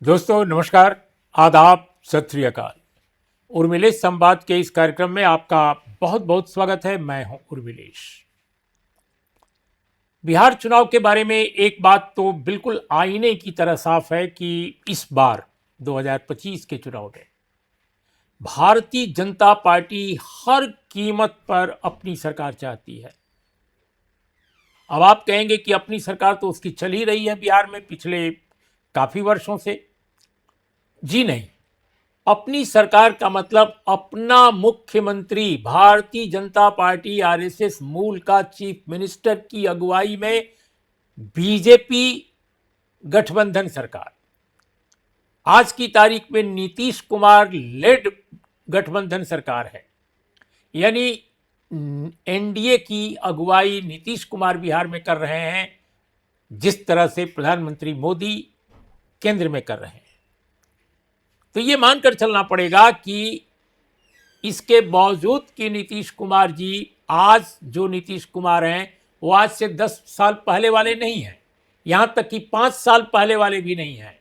दोस्तों नमस्कार, आदाब, सत श्री अकाल। उर्मिलेश संवाद के इस कार्यक्रम में आपका बहुत बहुत स्वागत है। मैं हूं उर्मिलेश। बिहार चुनाव के बारे में एक बात तो बिल्कुल आईने की तरह साफ है कि इस बार 2025 के चुनाव में भारतीय जनता पार्टी हर कीमत पर अपनी सरकार चाहती है। अब आप कहेंगे कि अपनी सरकार तो उसकी चल ही रही है बिहार में पिछले काफी वर्षों से। जी नहीं, अपनी सरकार का मतलब अपना मुख्यमंत्री भारतीय जनता पार्टी आरएसएस मूल का चीफ मिनिस्टर की अगुवाई में बीजेपी गठबंधन सरकार, आज की तारीख में नीतीश कुमार लेड गठबंधन सरकार है। यानी एनडीए की अगुवाई नीतीश कुमार बिहार में कर रहे हैं, जिस तरह से प्रधानमंत्री मोदी केंद्र में कर रहे हैं। तो ये मानकर चलना पड़ेगा कि इसके बावजूद कि नीतीश कुमार जी, आज जो नीतीश कुमार हैं वो आज से 10 साल पहले वाले नहीं हैं, यहां तक कि 5 साल पहले वाले भी नहीं हैं।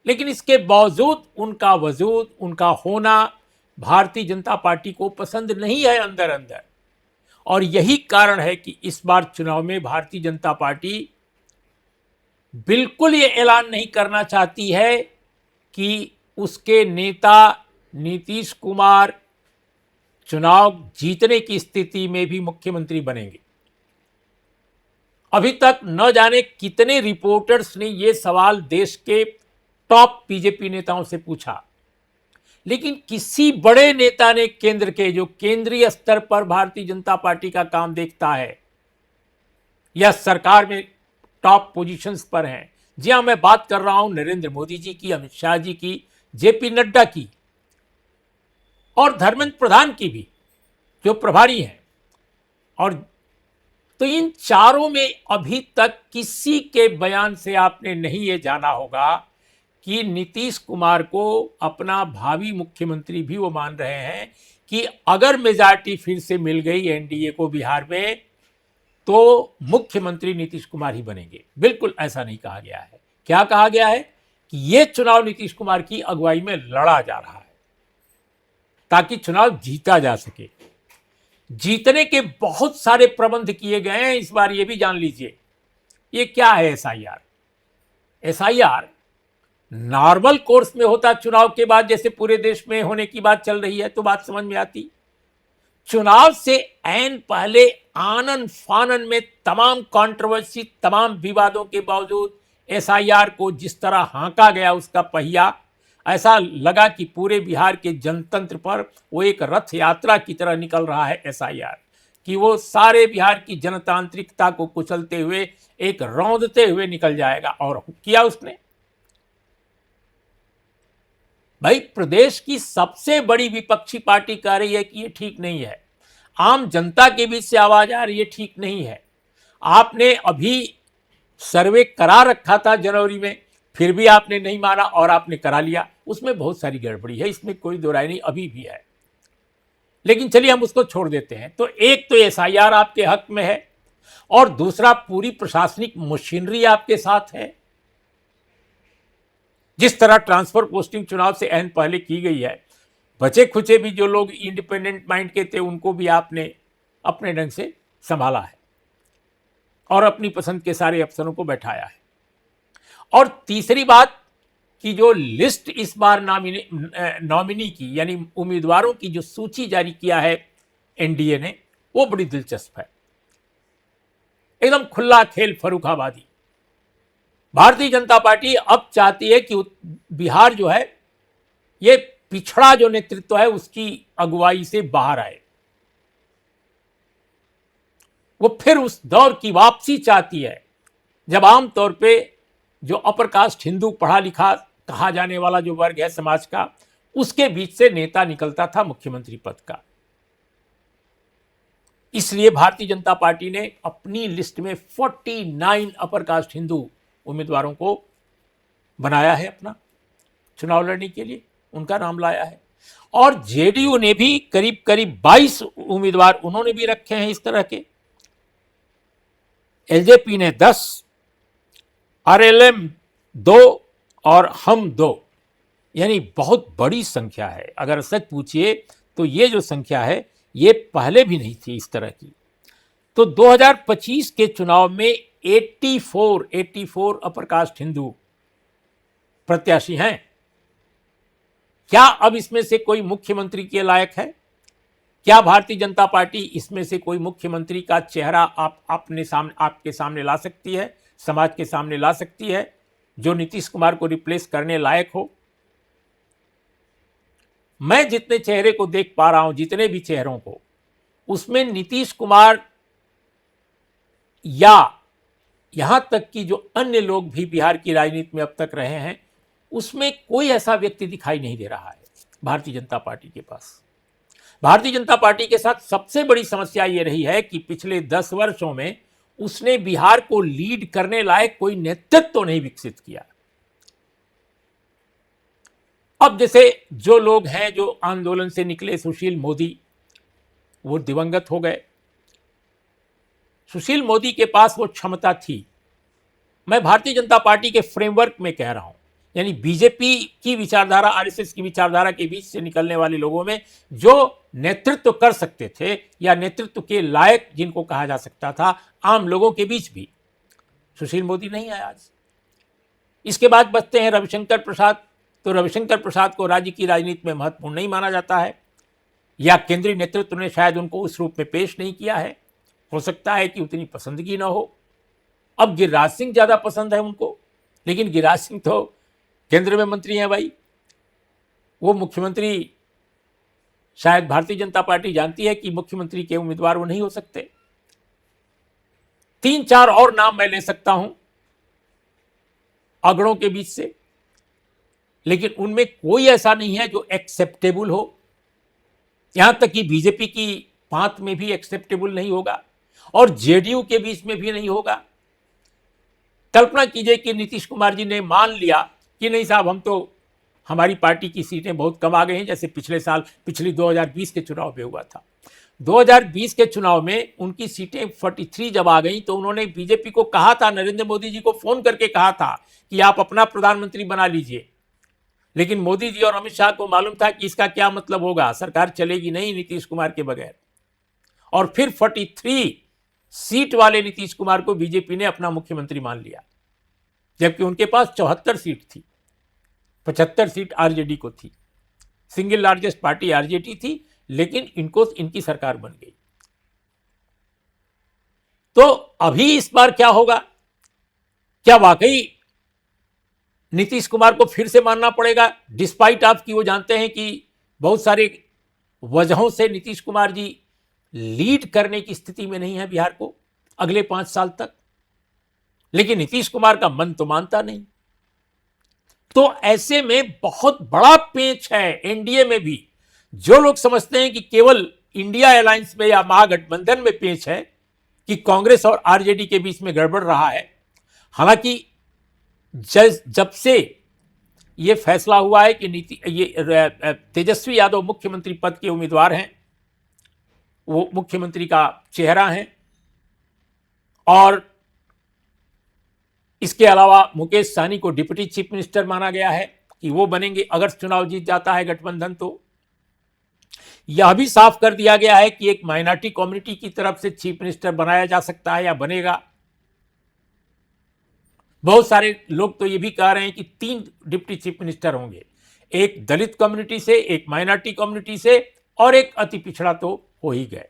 लेकिन इसके बावजूद उनका वजूद, उनका होना भारतीय जनता पार्टी को पसंद नहीं है अंदर अंदर। और यही कारण है कि इस बार चुनाव में भारतीय जनता पार्टी बिल्कुल ये ऐलान नहीं करना चाहती है कि उसके नेता नीतीश कुमार चुनाव जीतने की स्थिति में भी मुख्यमंत्री बनेंगे। अभी तक न जाने कितने रिपोर्टर्स ने यह सवाल देश के टॉप बीजेपी नेताओं से पूछा, लेकिन किसी बड़े नेता ने, केंद्र के जो केंद्रीय स्तर पर भारतीय जनता पार्टी का काम देखता है या सरकार में टॉप पोजीशंस पर हैं, जी हां, मैं बात कर रहा हूं नरेंद्र मोदी जी की, अमित शाह जी की, जेपी नड्डा की और धर्मेंद्र प्रधान की भी, जो प्रभारी हैं। और तो इन चारों में अभी तक किसी के बयान से आपने नहीं ये जाना होगा कि नीतीश कुमार को अपना भावी मुख्यमंत्री भी वो मान रहे हैं कि अगर मेजॉरिटी फिर से मिल गई एनडीए को बिहार में तो मुख्यमंत्री नीतीश कुमार ही बनेंगे। बिल्कुल ऐसा नहीं कहा गया है। क्या कहा गया है कि यह चुनाव नीतीश कुमार की अगुवाई में लड़ा जा रहा है ताकि चुनाव जीता जा सके। जीतने के बहुत सारे प्रबंध किए गए हैं इस बार, ये भी जान लीजिए। ये क्या है एसआईआर? एसआईआर नॉर्मल कोर्स में होता चुनाव के बाद, जैसे पूरे देश में होने की बात चल रही है तो बात समझ में आती। चुनाव से ऐन पहले आनन फानन में तमाम कंट्रोवर्सी, तमाम विवादों के बावजूद एसआईआर को जिस तरह हाँका गया उसका पहिया, ऐसा लगा कि पूरे बिहार के जनतंत्र पर वो एक रथ यात्रा की तरह निकल रहा है एसआईआर, कि वो सारे बिहार की जनतांत्रिकता को कुचलते हुए, एक रौंदते हुए निकल जाएगा। और किया उसने। भाई, प्रदेश की सबसे बड़ी विपक्षी पार्टी कह रही है कि ये ठीक नहीं है। आम जनता के बीच से आवाज आ रही है ठीक नहीं है। आपने अभी सर्वे करा रखा था जनवरी में, फिर भी आपने नहीं माना और आपने करा लिया। उसमें बहुत सारी गड़बड़ी है, इसमें कोई दो राय नहीं, अभी भी है। लेकिन चलिए हम उसको छोड़ देते हैं। तो एक तो एसआईआर आपके हक में है और दूसरा पूरी प्रशासनिक मशीनरी आपके साथ है। जिस तरह ट्रांसफर पोस्टिंग चुनाव से ऐन पहले की गई है, बचे खुचे भी जो लोग इंडिपेंडेंट माइंड के थे उनको भी आपने अपने ढंग से संभाला है और अपनी पसंद के सारे अफसरों को बैठाया है। और तीसरी बात कि जो लिस्ट इस बार नॉमिनी की, यानी उम्मीदवारों की जो सूची जारी किया है एनडीए ने, वो बड़ी दिलचस्प है। एकदम खुला खेल, फर्रुखाबादी। भारतीय जनता पार्टी अब चाहती है कि बिहार जो है, ये पिछड़ा जो नेतृत्व है उसकी अगुवाई से बाहर आए। वो फिर उस दौर की वापसी चाहती है जब आमतौर पे जो अपर कास्ट हिंदू पढ़ा लिखा कहा जाने वाला जो वर्ग है समाज का, उसके बीच से नेता निकलता था मुख्यमंत्री पद का। इसलिए भारतीय जनता पार्टी ने अपनी लिस्ट में 49 अपर कास्ट हिंदू उम्मीदवारों को बनाया है अपना चुनाव लड़ने के लिए, उनका नाम लाया है। और जेडीयू ने भी करीब करीब 22 उम्मीदवार उन्होंने भी रखे हैं इस तरह के। एलजेपी ने 10, आरएलएम 2 और हम 2, यानी बहुत बड़ी संख्या है। अगर सच पूछिए तो ये जो संख्या है ये पहले भी नहीं थी इस तरह की। तो 2025 के चुनाव में 84 अपर कास्ट हिंदू प्रत्याशी हैं। क्या अब इसमें से कोई मुख्यमंत्री के लायक है? क्या भारतीय जनता पार्टी इसमें से कोई मुख्यमंत्री का चेहरा आपके सामने ला सकती है, समाज के सामने ला सकती है, जो नीतीश कुमार को रिप्लेस करने लायक हो? मैं जितने चेहरे को देख पा रहा हूं, जितने भी चेहरों को, उसमें नीतीश कुमार या यहां तक कि जो अन्य लोग भी बिहार की राजनीति में अब तक रहे हैं, उसमें कोई ऐसा व्यक्ति दिखाई नहीं दे रहा है भारतीय जनता पार्टी के पास। भारतीय जनता पार्टी के साथ सबसे बड़ी समस्या यह रही है कि पिछले 10 वर्षों में उसने बिहार को लीड करने लायक कोई नेतृत्व तो नहीं विकसित किया। अब जैसे जो लोग हैं जो आंदोलन से निकले, सुशील मोदी, वो दिवंगत हो गए। सुशील मोदी के पास वो क्षमता थी। मैं भारतीय जनता पार्टी के फ्रेमवर्क में कह रहा हूं, यानी बीजेपी की विचारधारा, आरएसएस की विचारधारा के बीच से निकलने वाले लोगों में जो नेतृत्व कर सकते थे या नेतृत्व के लायक जिनको कहा जा सकता था, आम लोगों के बीच भी सुशील मोदी नहीं आया आज। इसके बाद बचते हैं रविशंकर प्रसाद। तो रविशंकर प्रसाद को राज्य की राजनीति में महत्वपूर्ण नहीं माना जाता है, या केंद्रीय नेतृत्व ने शायद उनको उस रूप में पेश नहीं किया है। हो सकता है कि उतनी पसंदगी ना हो। अब गिरिराज सिंह ज्यादा पसंद है उनको, लेकिन गिरिराज सिंह तो केंद्र में मंत्री हैं भाई। वो मुख्यमंत्री, शायद भारतीय जनता पार्टी जानती है कि मुख्यमंत्री के उम्मीदवार वो नहीं हो सकते। 3-4 और नाम मैं ले सकता हूं अगड़ों के बीच से, लेकिन उनमें कोई ऐसा नहीं है जो एक्सेप्टेबल हो। यहां तक कि बीजेपी की पांत में भी एक्सेप्टेबल नहीं होगा और जेडीयू के बीच में भी नहीं होगा। कल्पना कीजिए कि नीतीश कुमार जी ने मान लिया कि नहीं साहब, हम तो, हमारी पार्टी की सीटें बहुत कम आ गई हैं, जैसे पिछली 2020 के चुनाव में हुआ था। 2020 के चुनाव में उनकी सीटें 43 जब आ गई तो उन्होंने बीजेपी को कहा था, नरेंद्र मोदी जी को फोन करके कहा था कि आप अपना प्रधानमंत्री बना लीजिए। लेकिन मोदी जी और अमित शाह को मालूम था कि इसका क्या मतलब होगा, सरकार चलेगी नहीं नीतीश कुमार के बगैर। और फिर 43 सीट वाले नीतीश कुमार को बीजेपी ने अपना मुख्यमंत्री मान लिया, जबकि उनके पास 74 सीट थी। 75 सीट आरजेडी को थी। सिंगल लार्जेस्ट पार्टी आरजेडी थी, लेकिन इनकी सरकार बन गई। तो अभी इस बार क्या होगा? क्या वाकई नीतीश कुमार को फिर से मानना पड़ेगा, डिस्पाइट ऑफ कि वो जानते हैं कि बहुत सारे वजहों से नीतीश कुमार जी लीड करने की स्थिति में नहीं है बिहार को अगले 5 साल तक, लेकिन नीतीश कुमार का मन तो मानता नहीं। तो ऐसे में बहुत बड़ा पेच है एनडीए में भी। जो लोग समझते हैं कि केवल इंडिया अलायंस में या महागठबंधन में पेच है कि कांग्रेस और आरजेडी के बीच में गड़बड़ रहा है, हालांकि जब से यह फैसला हुआ है कि तेजस्वी यादव मुख्यमंत्री पद के उम्मीदवार हैं, वो मुख्यमंत्री का चेहरा हैं, और इसके अलावा मुकेश सहनी को डिप्टी चीफ मिनिस्टर माना गया है कि वो बनेंगे अगर चुनाव जीत जाता है गठबंधन। तो यह भी साफ कर दिया गया है कि एक माइनॉरिटी कम्युनिटी की तरफ से चीफ मिनिस्टर बनाया जा सकता है या बनेगा। बहुत सारे लोग तो ये भी कह रहे हैं कि 3 डिप्टी चीफ मिनिस्टर होंगे, एक दलित कम्युनिटी से, एक माइनॉरिटी कम्युनिटी से और एक अति पिछड़ा तो हो ही गए।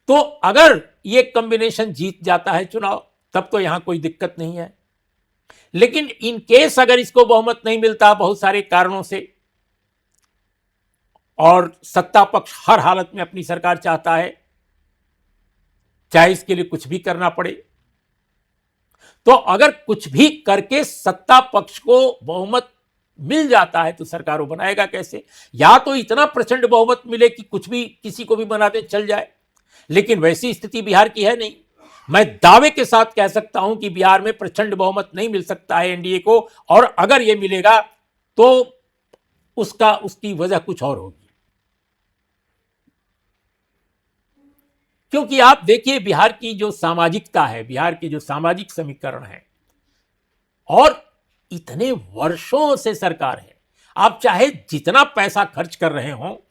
तो अगर ये कॉम्बिनेशन जीत जाता है चुनाव, तब तो यहां कोई दिक्कत नहीं है। लेकिन इन केस अगर इसको बहुमत नहीं मिलता बहुत सारे कारणों से, और सत्ता पक्ष हर हालत में अपनी सरकार चाहता है, चाहे इसके लिए कुछ भी करना पड़े, तो अगर कुछ भी करके सत्ता पक्ष को बहुमत मिल जाता है तो सरकार वो बनाएगा कैसे? या तो इतना प्रचंड बहुमत मिले कि कुछ भी किसी को भी बनाते चल जाए, लेकिन वैसी स्थिति बिहार की है नहीं। मैं दावे के साथ कह सकता हूं कि बिहार में प्रचंड बहुमत नहीं मिल सकता है एनडीए को, और अगर ये मिलेगा तो उसकी वजह कुछ और होगी। क्योंकि आप देखिए बिहार की जो सामाजिकता है, बिहार की जो सामाजिक समीकरण है, और इतने वर्षों से सरकार है, आप चाहे जितना पैसा खर्च कर रहे हो,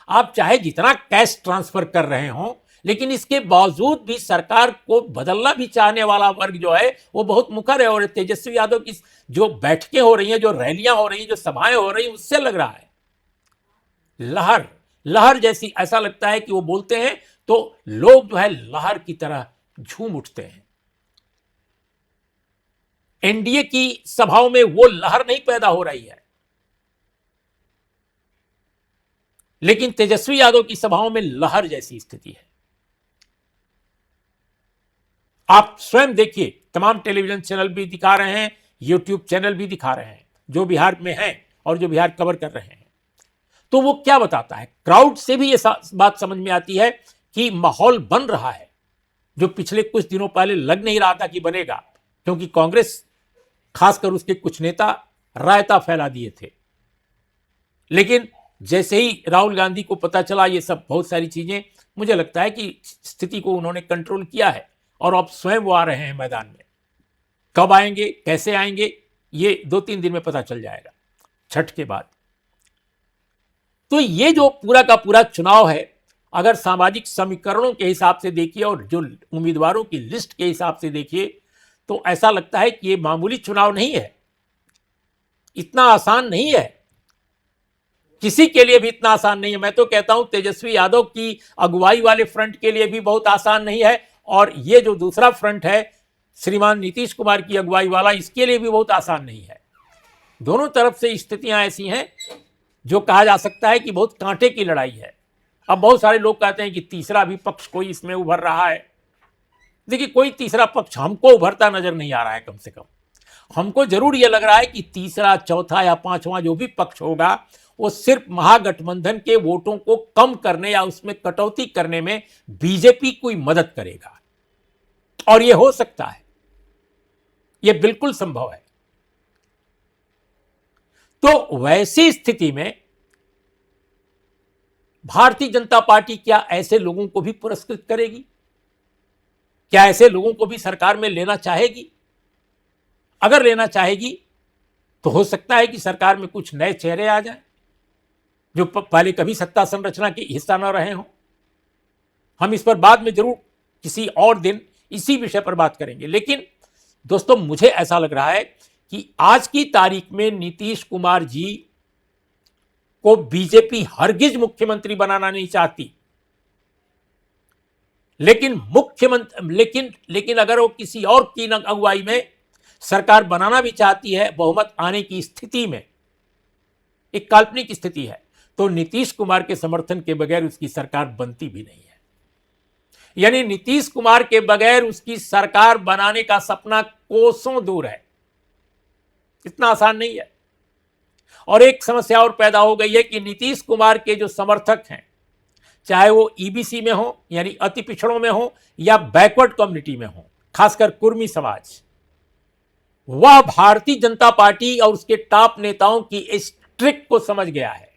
आप चाहे जितना कैश ट्रांसफर कर रहे हो, लेकिन इसके बावजूद भी सरकार को बदलना भी चाहने वाला वर्ग जो है वो बहुत मुखर है। और तेजस्वी यादव की जो बैठकें हो रही हैं, जो रैलियां हो रही हैं, जो सभाएं हो रही हैं, उससे लग रहा है लहर लहर जैसी, ऐसा लगता है कि वो बोलते हैं तो लोग जो है लहर की तरह झूम उठते हैं। एनडीए की सभाओं में वो लहर नहीं पैदा हो रही है, लेकिन तेजस्वी यादव की सभाओं में लहर जैसी स्थिति है। आप स्वयं देखिए, तमाम टेलीविजन चैनल भी दिखा रहे हैं, यूट्यूब चैनल भी दिखा रहे हैं जो बिहार में हैं और जो बिहार कवर कर रहे हैं। तो वो क्या बताता है, क्राउड से भी ये बात समझ में आती है कि माहौल बन रहा है, जो पिछले कुछ दिनों पहले लग नहीं रहा था कि बनेगा, क्योंकि कांग्रेस खासकर उसके कुछ नेता रायता फैला दिए थे। लेकिन जैसे ही राहुल गांधी को पता चला ये सब बहुत सारी चीजें, मुझे लगता है कि स्थिति को उन्होंने कंट्रोल किया है और अब स्वयं वो आ रहे हैं मैदान में। कब आएंगे, कैसे आएंगे, ये 2-3 दिन में पता चल जाएगा, छठ के बाद। तो ये जो पूरा का पूरा चुनाव है, अगर सामाजिक समीकरणों के हिसाब से देखिए और जो उम्मीदवारों की लिस्ट के हिसाब से देखिए, तो ऐसा लगता है कि ये मामूली चुनाव नहीं है, इतना आसान नहीं है, किसी के लिए भी इतना आसान नहीं है। मैं तो कहता हूं तेजस्वी यादव की अगुवाई वाले फ्रंट के लिए भी बहुत आसान नहीं है, और ये जो दूसरा फ्रंट है श्रीमान नीतीश कुमार की अगुवाई वाला, इसके लिए भी बहुत आसान नहीं है। दोनों तरफ से स्थितियां ऐसी हैं जो कहा जा सकता है कि बहुत कांटे की लड़ाई है। अब बहुत सारे लोग कहते हैं कि तीसरा भी पक्ष कोई इसमें उभर रहा है। देखिए, कोई तीसरा पक्ष हमको उभरता नजर नहीं आ रहा है। कम से कम हमको जरूर यह लग रहा है कि तीसरा, चौथा या पांचवा जो भी पक्ष होगा, वो सिर्फ महागठबंधन के वोटों को कम करने या उसमें कटौती करने में बीजेपी कोई मदद करेगा। और यह हो सकता है, यह बिल्कुल संभव है। तो वैसी स्थिति में भारतीय जनता पार्टी क्या ऐसे लोगों को भी पुरस्कृत करेगी? क्या ऐसे लोगों को भी सरकार में लेना चाहेगी? अगर लेना चाहेगी तो हो सकता है कि सरकार में कुछ नए चेहरे आ जाएं जो पहले कभी सत्ता संरचना के हिस्सा न रहे हों। हम इस पर बाद में जरूर किसी और दिन इसी विषय पर बात करेंगे। लेकिन दोस्तों, मुझे ऐसा लग रहा है कि आज की तारीख में नीतीश कुमार जी को बीजेपी हरगिज मुख्यमंत्री बनाना नहीं चाहती। लेकिन अगर वो किसी और की अगुवाई में सरकार बनाना भी चाहती है, बहुमत आने की स्थिति में, एक काल्पनिक स्थिति है, तो नीतीश कुमार के समर्थन के बगैर उसकी सरकार बनती भी नहीं है। यानी नीतीश कुमार के बगैर उसकी सरकार बनाने का सपना कोसों दूर है, इतना आसान नहीं है। और एक समस्या और पैदा हो गई है कि नीतीश कुमार के जो समर्थक हैं, चाहे वो ईबीसी में हो यानी अति पिछड़ों में हो या बैकवर्ड कम्युनिटी में हो, खासकर कुर्मी समाज, वह भारतीय जनता पार्टी और उसके टॉप नेताओं की इस ट्रिक को समझ गया है।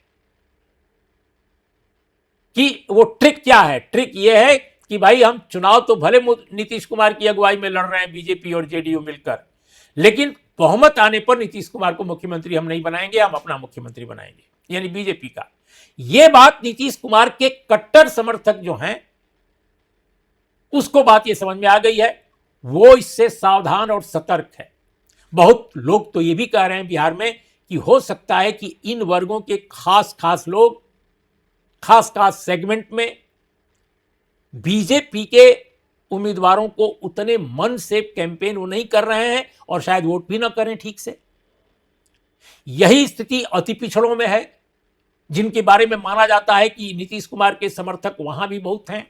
कि वो ट्रिक क्या है? ट्रिक यह है कि भाई, हम चुनाव तो भले नीतीश कुमार की अगुवाई में लड़ रहे हैं, बीजेपी और जेडीयू मिलकर, लेकिन बहुमत आने पर नीतीश कुमार को मुख्यमंत्री हम नहीं बनाएंगे, हम अपना मुख्यमंत्री बनाएंगे, यानी बीजेपी का। यह बात नीतीश कुमार के कट्टर समर्थक जो हैं, उसको बात यह समझ में आ गई है, वो इससे सावधान और सतर्क है। बहुत लोग तो ये भी कह रहे हैं बिहार में कि हो सकता है कि इन वर्गों के खास लोग, खास सेगमेंट में बीजेपी के उम्मीदवारों को उतने मन से कैंपेन वो नहीं कर रहे हैं और शायद वोट भी ना करें ठीक से। यही स्थिति अति पिछड़ों में है, जिनके बारे में माना जाता है कि नीतीश कुमार के समर्थक वहां भी बहुत हैं।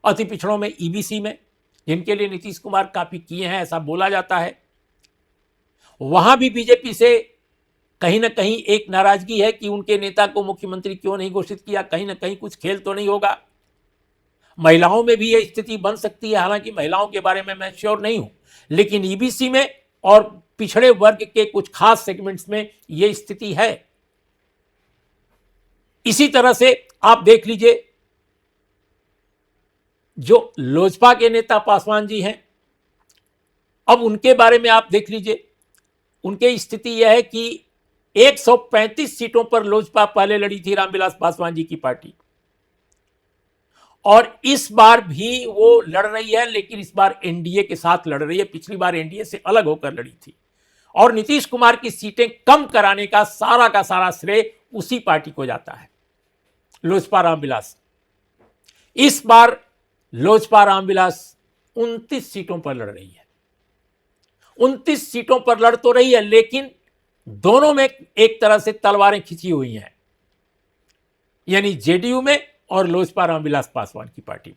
अति पिछड़ों में ईबीसी में, जिनके लिए नीतीश कुमार काफी किए हैं ऐसा बोला जाता है, वहां भी बीजेपी से कहीं ना कहीं एक नाराजगी है कि उनके नेता को मुख्यमंत्री क्यों नहीं घोषित किया। कहीं ना कहीं कुछ खेल तो नहीं होगा। महिलाओं में भी यह स्थिति बन सकती है, हालांकि महिलाओं के बारे में मैं श्योर नहीं हूं, लेकिन ईबीसी में और पिछड़े वर्ग के कुछ खास सेगमेंट्स में यह स्थिति है। इसी तरह से आप देख लीजिए, जो लोजपा के नेता पासवान जी हैं, अब उनके बारे में आप देख लीजिए, उनकी स्थिति यह है कि 135 सीटों पर लोजपा पहले लड़ी थी, रामविलास पासवान जी की पार्टी, और इस बार भी वो लड़ रही है, लेकिन इस बार एनडीए के साथ लड़ रही है। पिछली बार एनडीए से अलग होकर लड़ी थी, और नीतीश कुमार की सीटें कम कराने का सारा श्रेय उसी पार्टी को जाता है, लोजपा रामविलास। इस बार लोजपा रामविलास 29 सीटों पर लड़ रही है। 29 सीटों पर लड़ तो रही है, लेकिन दोनों में एक तरह से तलवारें खिंची हुई हैं, यानी जेडीयू में और लोजपा रामविलास पासवान की पार्टी में।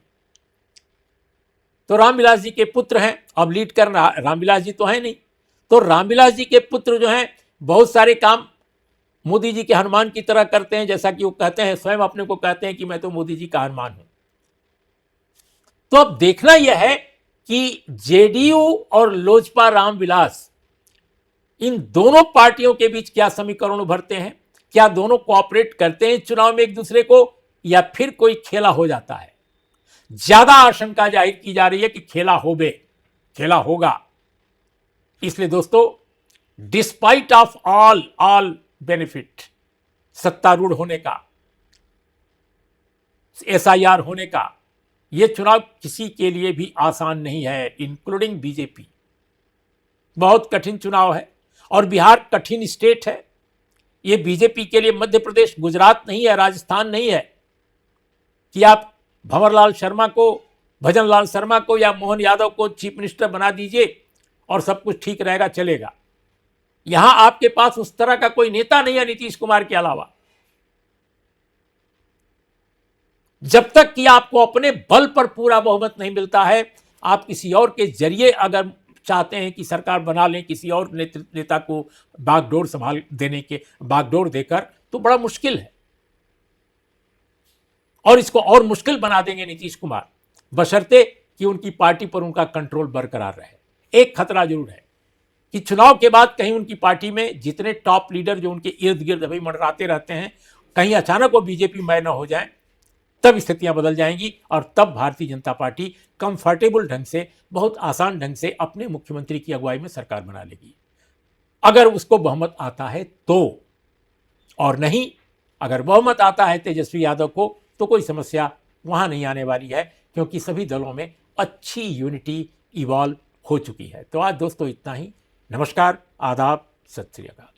तो रामविलास जी के पुत्र हैं, अब लीड करना रामविलास जी तो है नहीं, तो रामविलास जी के पुत्र जो हैं बहुत सारे काम मोदी जी के हनुमान की तरह करते हैं, जैसा कि वो कहते हैं, स्वयं अपने को कहते हैं कि मैं तो मोदी जी का हनुमान हूं। तो अब देखना यह है कि जेडीयू और लोजपा रामविलास, इन दोनों पार्टियों के बीच क्या समीकरण उभरते हैं, क्या दोनों कोऑपरेट करते हैं चुनाव में एक दूसरे को, या फिर कोई खेला हो जाता है। ज्यादा आशंका जाहिर की जा रही है कि खेला होगा। इसलिए दोस्तों, डिस्पाइट ऑफ ऑल बेनिफिट, सत्तारूढ़ होने का, एसआईआर होने का, यह चुनाव किसी के लिए भी आसान नहीं है, इंक्लूडिंग बीजेपी। बहुत कठिन चुनाव है, और बिहार कठिन स्टेट है। यह बीजेपी के लिए मध्य प्रदेश, गुजरात नहीं है, राजस्थान नहीं है कि आप भंवरलाल शर्मा को, भजनलाल शर्मा को या मोहन यादव को चीफ मिनिस्टर बना दीजिए और सब कुछ ठीक रहेगा, चलेगा। यहां आपके पास उस तरह का कोई नेता नहीं है नीतीश कुमार के अलावा। जब तक कि आपको अपने बल पर पूरा बहुमत नहीं मिलता है, आप किसी और के जरिए अगर चाहते हैं कि सरकार बना लें, किसी और नेता को बागडोर देकर, तो बड़ा मुश्किल है। और इसको और मुश्किल बना देंगे नीतीश कुमार, बशर्ते कि उनकी पार्टी पर उनका कंट्रोल बरकरार रहे। एक खतरा जरूर है कि चुनाव के बाद कहीं उनकी पार्टी में जितने टॉप लीडर जो उनके इर्द गिर्द अभी मंडराते रहते हैं, कहीं अचानक वो बीजेपी में न हो जाए, तब स्थितियां बदल जाएंगी, और तब भारतीय जनता पार्टी कंफर्टेबल ढंग से, बहुत आसान ढंग से अपने मुख्यमंत्री की अगुवाई में सरकार बना लेगी, अगर उसको बहुमत आता है तो। और नहीं, अगर बहुमत आता है तेजस्वी यादव को, तो कोई समस्या वहां नहीं आने वाली है, क्योंकि सभी दलों में अच्छी यूनिटी इवॉल्व हो चुकी है। तो आज दोस्तों इतना ही। नमस्कार, आदाब, सत श्री अकाल।